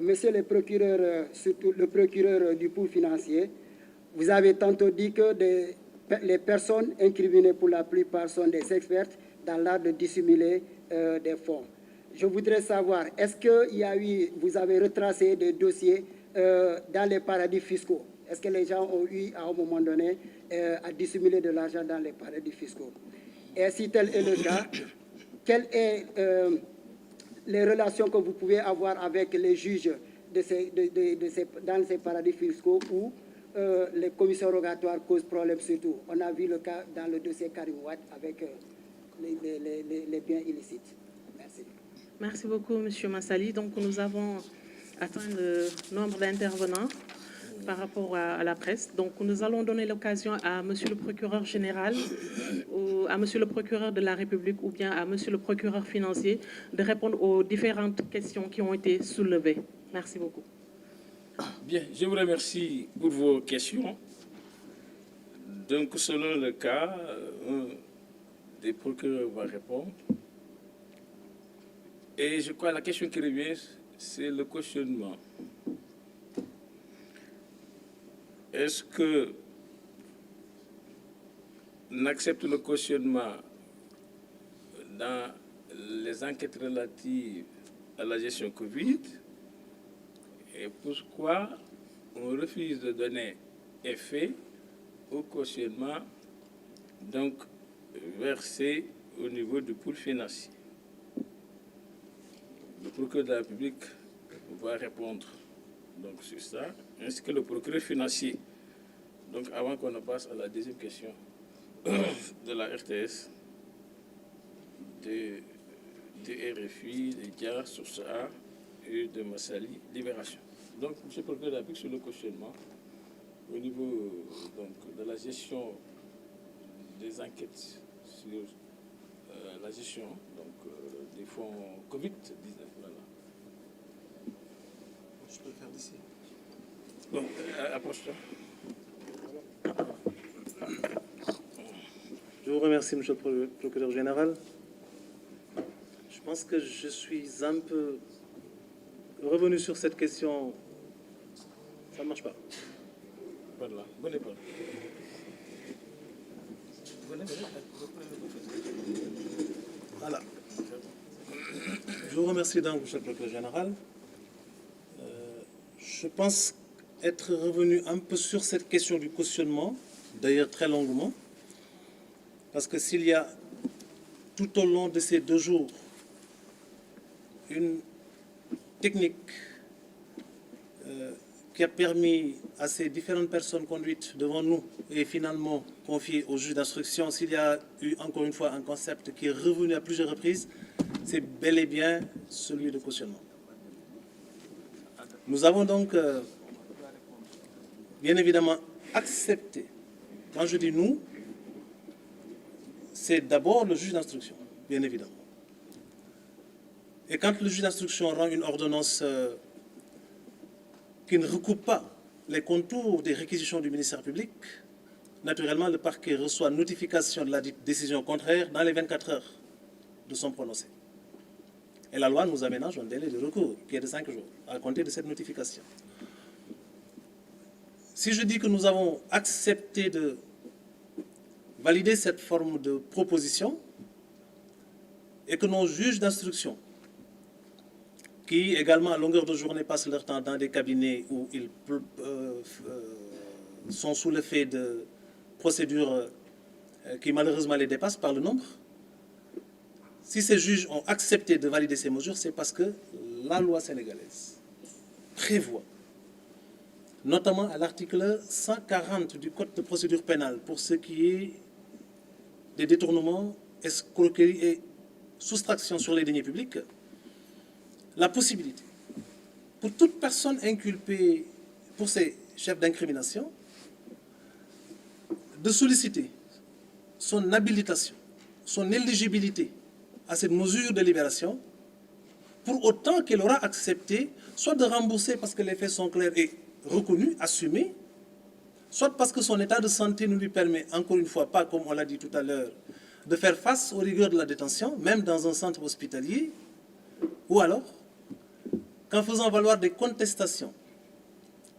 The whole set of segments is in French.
Monsieur le procureur, surtout le procureur du pôle financier, vous avez tantôt dit que les personnes incriminées pour la plupart sont des expertes dans l'art de dissimuler des fonds. Je voudrais savoir, est-ce que vous avez retracé des dossiers dans les paradis fiscaux? Est-ce que les gens ont eu à un moment donné à dissimuler de l'argent dans les paradis fiscaux? Et si tel est le cas, quelles sont les relations que vous pouvez avoir avec les juges dans ces paradis fiscaux où les commissions rogatoires causent problème surtout? On a vu le cas dans le dossier Karim Wade avec les biens illicites. Merci. Merci beaucoup, M. Massali. Donc, nous avons atteint le nombre d'intervenants par rapport à la presse. Donc, nous allons donner l'occasion à M. le procureur général, ou à M. le procureur de la République ou bien à M. le procureur financier de répondre aux différentes questions qui ont été soulevées. Merci beaucoup. Bien, je vous remercie pour vos questions. Donc, selon le cas, un des procureurs va répondre. Et je crois que la question qui revient, c'est le cautionnement. Est-ce que on accepte le cautionnement dans les enquêtes relatives à la gestion Covid? Et pourquoi on refuse de donner effet au cautionnement donc versé au niveau du pôle financier? Le procureur de la République va répondre donc sur ça, ainsi que le procureur financier. Donc avant qu'on ne passe à la deuxième question de la RTS, de RFI, de DIA, Source A et de Massali, Libération. Donc, M. le procureur de la République sur le cautionnement au niveau donc, de la gestion des enquêtes sur la gestion donc, des fonds Covid-19. Voilà. Je peux le faire d'ici. Bon, approche-toi. Je vous remercie, Monsieur le procureur général. Je pense que je suis un peu revenu sur cette question. Ça ne marche pas. Voilà, venez pas. Voilà. Je vous remercie donc, Monsieur le procureur général. Je pense être revenu un peu sur cette question du cautionnement, d'ailleurs très longuement, parce que s'il y a tout au long de ces 2 jours une technique qui a permis à ces différentes personnes conduites devant nous et finalement confiées au juge d'instruction, s'il y a eu encore une fois un concept qui est revenu à plusieurs reprises, c'est bel et bien celui de cautionnement. Nous avons donc bien évidemment accepté. Quand je dis nous, c'est d'abord le juge d'instruction, bien évidemment. Et quand le juge d'instruction rend une ordonnance qui ne recoupe pas les contours des réquisitions du ministère public, naturellement, le parquet reçoit notification de la décision contraire dans les 24 heures de son prononcé. Et la loi nous aménage un délai de recours qui est de 5 jours à compter de cette notification. Si je dis que nous avons accepté de valider cette forme de proposition et que nos juges d'instruction, qui également à longueur de journée passent leur temps dans des cabinets où ils sont sous l'effet de procédures qui malheureusement les dépassent par le nombre, si ces juges ont accepté de valider ces mesures, c'est parce que la loi sénégalaise prévoit, notamment à l'article 140 du Code de procédure pénale, pour ce qui est des détournements, escroqueries et soustractions sur les deniers publics, la possibilité pour toute personne inculpée pour ces chefs d'incrimination de solliciter son habilitation, son éligibilité à cette mesure de libération, pour autant qu'elle aura accepté soit de rembourser parce que les faits sont clairs et reconnus, assumés, soit parce que son état de santé ne lui permet, encore une fois, pas comme on l'a dit tout à l'heure, de faire face aux rigueurs de la détention, même dans un centre hospitalier, ou alors qu'en faisant valoir des contestations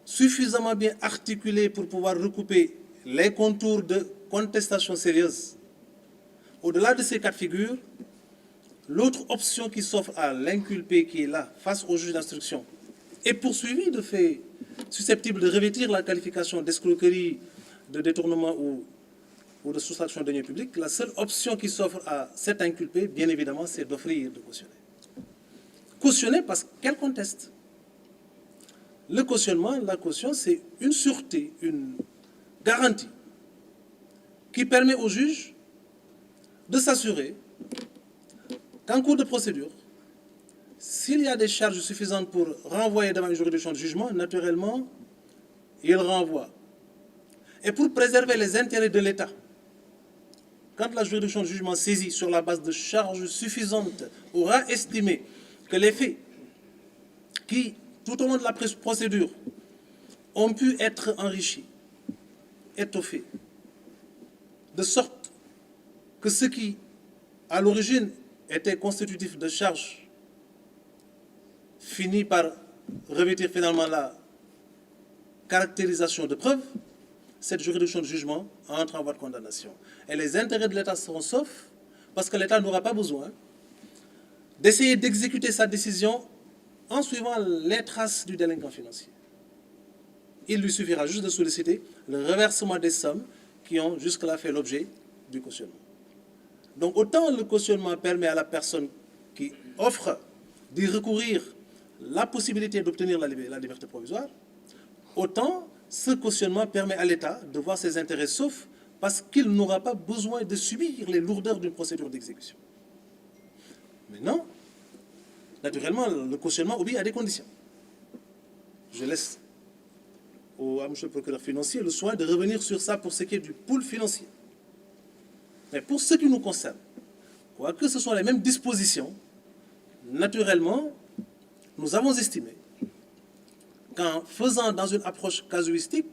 suffisamment bien articulées pour pouvoir recouper les contours de contestations sérieuses, au-delà de ces cas de figure, l'autre option qui s'offre à l'inculpé qui est là, face au juge d'instruction, est poursuivi de faits susceptibles de revêtir la qualification d'escroquerie, de détournement ou de soustraction de deniers publics. La seule option qui s'offre à cet inculpé, bien évidemment, c'est d'offrir de cautionner. Cautionner parce qu'elle conteste. Le cautionnement, la caution, c'est une sûreté, une garantie qui permet au juge de s'assurer qu'en cours de procédure, s'il y a des charges suffisantes pour renvoyer devant une juridiction de jugement, naturellement, il renvoie. Et pour préserver les intérêts de l'État, quand la juridiction de jugement saisie sur la base de charges suffisantes aura estimé que les faits qui, tout au long de la procédure, ont pu être enrichis, étoffés, de sorte que ce qui, à l'origine, était constitutif de charges, finit par revêtir finalement la caractérisation de preuve, cette juridiction de jugement entre en voie de condamnation. Et les intérêts de l'État seront saufs parce que l'État n'aura pas besoin d'essayer d'exécuter sa décision en suivant les traces du délinquant financier. Il lui suffira juste de solliciter le reversement des sommes qui ont jusque-là fait l'objet du cautionnement. Donc autant le cautionnement permet à la personne qui offre d'y recourir la possibilité d'obtenir la liberté provisoire, autant ce cautionnement permet à l'État de voir ses intérêts saufs parce qu'il n'aura pas besoin de subir les lourdeurs d'une procédure d'exécution. Maintenant, naturellement, le cautionnement obéit à des conditions. Je laisse à M. le procureur financier le soin de revenir sur ça pour ce qui est du pool financier. Mais pour ce qui nous concerne, quoique ce soit les mêmes dispositions, naturellement, nous avons estimé qu'en faisant dans une approche casuistique,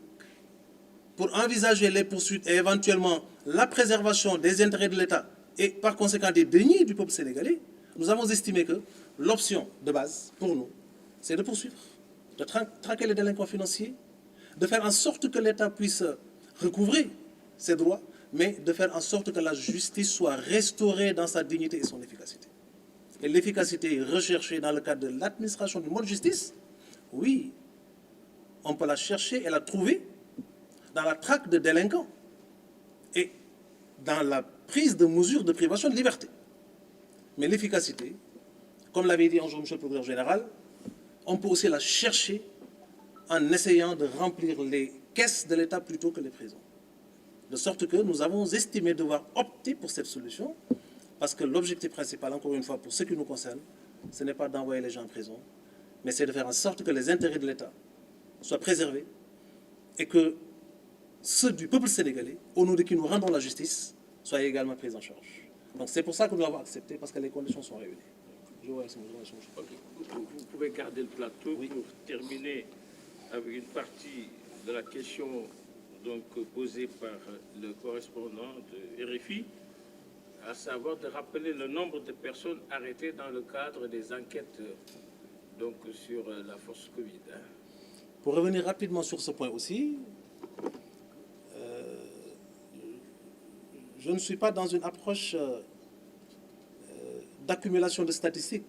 pour envisager les poursuites et éventuellement la préservation des intérêts de l'État et par conséquent des deniers du peuple sénégalais, nous avons estimé que l'option de base pour nous, c'est de poursuivre, de traquer les délinquants financiers, de faire en sorte que l'État puisse recouvrer ses droits, mais de faire en sorte que la justice soit restaurée dans sa dignité et son efficacité. Et l'efficacité recherchée dans le cadre de l'administration du mode de justice, oui, on peut la chercher et la trouver dans la traque de délinquants et dans la prise de mesures de privation de liberté. Mais l'efficacité, comme l'avait dit un jour M. le procureur général, on peut aussi la chercher en essayant de remplir les caisses de l'État plutôt que les prisons. De sorte que nous avons estimé devoir opter pour cette solution, parce que l'objectif principal, encore une fois, pour ce qui nous concerne, ce n'est pas d'envoyer les gens en prison, mais c'est de faire en sorte que les intérêts de l'État soient préservés et que ceux du peuple sénégalais, au nom de qui nous rendons la justice, soient également pris en charge. Donc c'est pour ça que nous l'avons accepté, parce que les conditions sont réunies. Vous pouvez garder le plateau pour terminer avec une partie de la question donc, posée par le correspondant de RFI, à savoir de rappeler le nombre de personnes arrêtées dans le cadre des enquêtes donc, sur la force Covid. Pour revenir rapidement sur ce point aussi, je ne suis pas dans une approche d'accumulation de statistiques,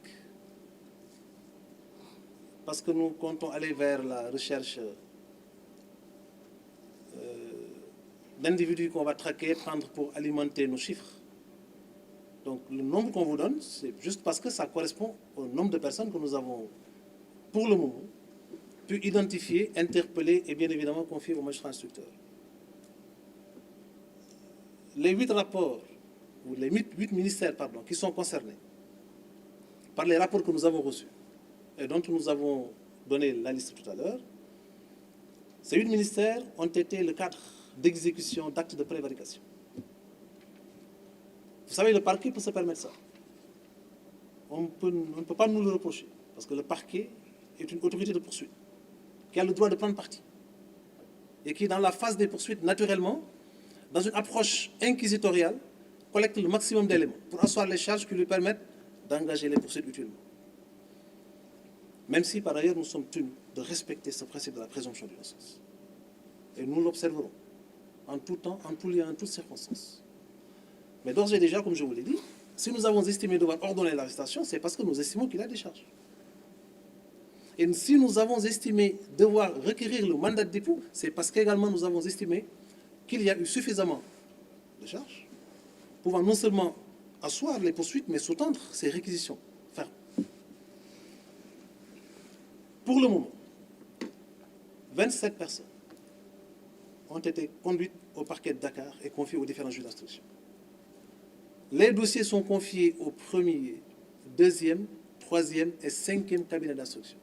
parce que nous comptons aller vers la recherche d'individus qu'on va traquer, prendre pour alimenter nos chiffres. Donc le nombre qu'on vous donne, c'est juste parce que ça correspond au nombre de personnes que nous avons, pour le moment, pu identifier, interpeller et bien évidemment confier aux magistrats instructeurs. Les 8 rapports, ou les 8 ministères, pardon, qui sont concernés par les rapports que nous avons reçus et dont nous avons donné la liste tout à l'heure, ces 8 ministères ont été le cadre d'exécution d'actes de prévarication. Vous savez, le parquet peut se permettre ça. On ne peut pas nous le reprocher, parce que le parquet est une autorité de poursuite qui a le droit de prendre parti et qui, dans la phase des poursuites, naturellement, dans une approche inquisitoriale, collecte le maximum d'éléments pour asseoir les charges qui lui permettent d'engager les poursuites utilement. même si par ailleurs nous sommes tenus de respecter ce principe de la présomption d'innocence. Et nous l'observerons en tout temps, en tout lieu, en toutes circonstances. Mais d'ores et déjà, comme je vous l'ai dit, si nous avons estimé devoir ordonner l'arrestation, c'est parce que nous estimons qu'il a des charges. Et si nous avons estimé devoir requérir le mandat de dépôt, c'est parce qu'également nous avons estimé qu'il y a eu suffisamment de charges, pouvant non seulement asseoir les poursuites, mais sous-tendre ces réquisitions fermes. Pour le moment, 27 personnes ont été conduites au parquet de Dakar et confiées aux différents juges d'instruction. Les dossiers sont confiés au premier, deuxième, troisième et cinquième cabinet d'instruction.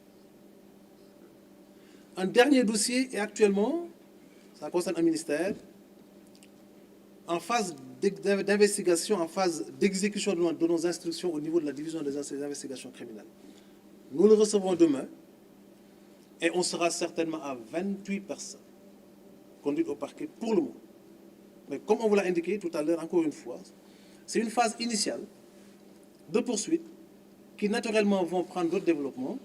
Un dernier dossier est actuellement, ça concerne un ministère, en phase d'investigation, en phase d'exécution de nos instructions au niveau de la division des investigations criminelles. Nous le recevrons demain et on sera certainement à 28 personnes conduites au parquet pour le moment. Mais comme on vous l'a indiqué tout à l'heure, encore une fois, c'est une phase initiale de poursuite qui naturellement vont prendre d'autres développements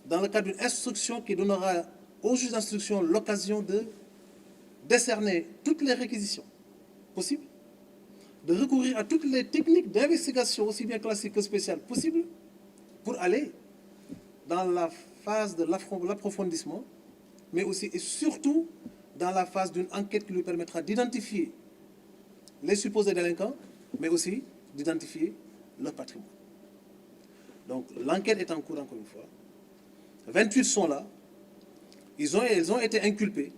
dans le cadre d'une instruction qui donnera aux juges d'instruction l'occasion de décerner toutes les réquisitions possibles, de recourir à toutes les techniques d'investigation, aussi bien classiques que spéciales possibles, pour aller dans la phase de l'approfondissement, mais aussi et surtout dans la phase d'une enquête qui lui permettra d'identifier les supposés délinquants, mais aussi d'identifier leur patrimoine. Donc l'enquête est en cours encore une fois. 28 sont là. Elles ont été inculpées.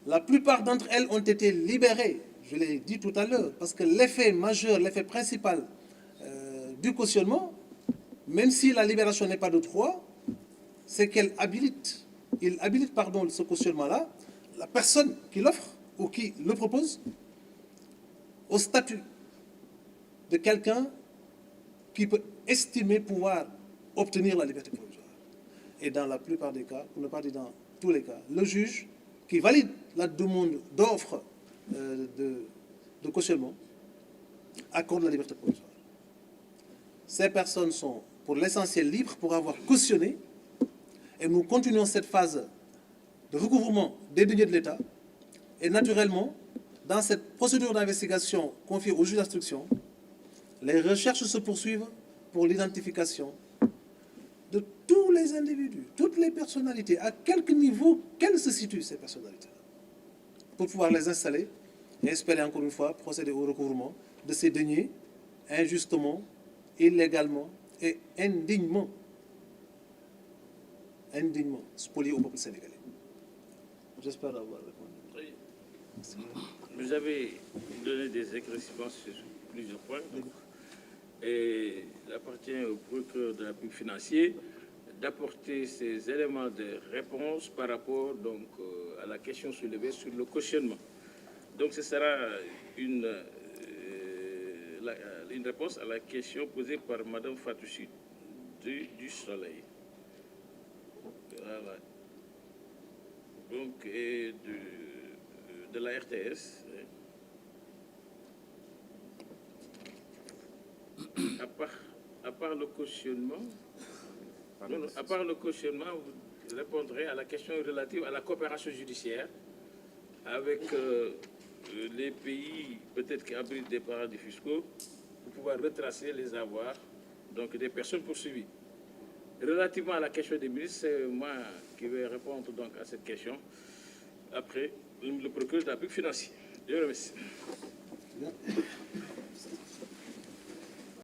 La plupart d'entre elles ont été libérées, je l'ai dit tout à l'heure, parce que l'effet majeur, l'effet principal du cautionnement, même si la libération n'est pas de droit, c'est qu'elle habilite, ce cautionnement-là, la personne qui l'offre ou qui le propose au statut de quelqu'un qui peut estimer pouvoir obtenir la liberté provisoire. Et dans la plupart des cas, pour ne pas dire dans tous les cas, le juge qui valide la demande d'offre de cautionnement accorde la liberté provisoire. Ces personnes sont pour l'essentiel libres pour avoir cautionné et nous continuons cette phase de recouvrement des deniers de l'État et naturellement, dans cette procédure d'investigation confiée au juge d'instruction, les recherches se poursuivent pour l'identification de tous les individus, toutes les personnalités, à quelque niveau qu'elles se situent, ces personnalités, pour pouvoir les installer et espérer encore une fois procéder au recouvrement de ces deniers injustement, illégalement et indignement spoliés au peuple sénégalais. J'espère avoir répondu. Vous avez donné des éclaircissements sur plusieurs points. Et il appartient au procureur de la République financier d'apporter ces éléments de réponse par rapport donc, à la question soulevée sur le cautionnement. Donc ce sera une réponse à la question posée par Mme Fatouchi du Soleil. Voilà. Donc, et de la RTS. À part le cautionnement, à part le cautionnement, vous répondrez à la question relative à la coopération judiciaire avec les pays peut-être qui abritent des paradis fiscaux pour pouvoir retracer les avoirs donc des personnes poursuivies. Relativement à la question des ministres, c'est moi qui vais répondre donc à cette question après le procureur de la République financier. Je vous remercie.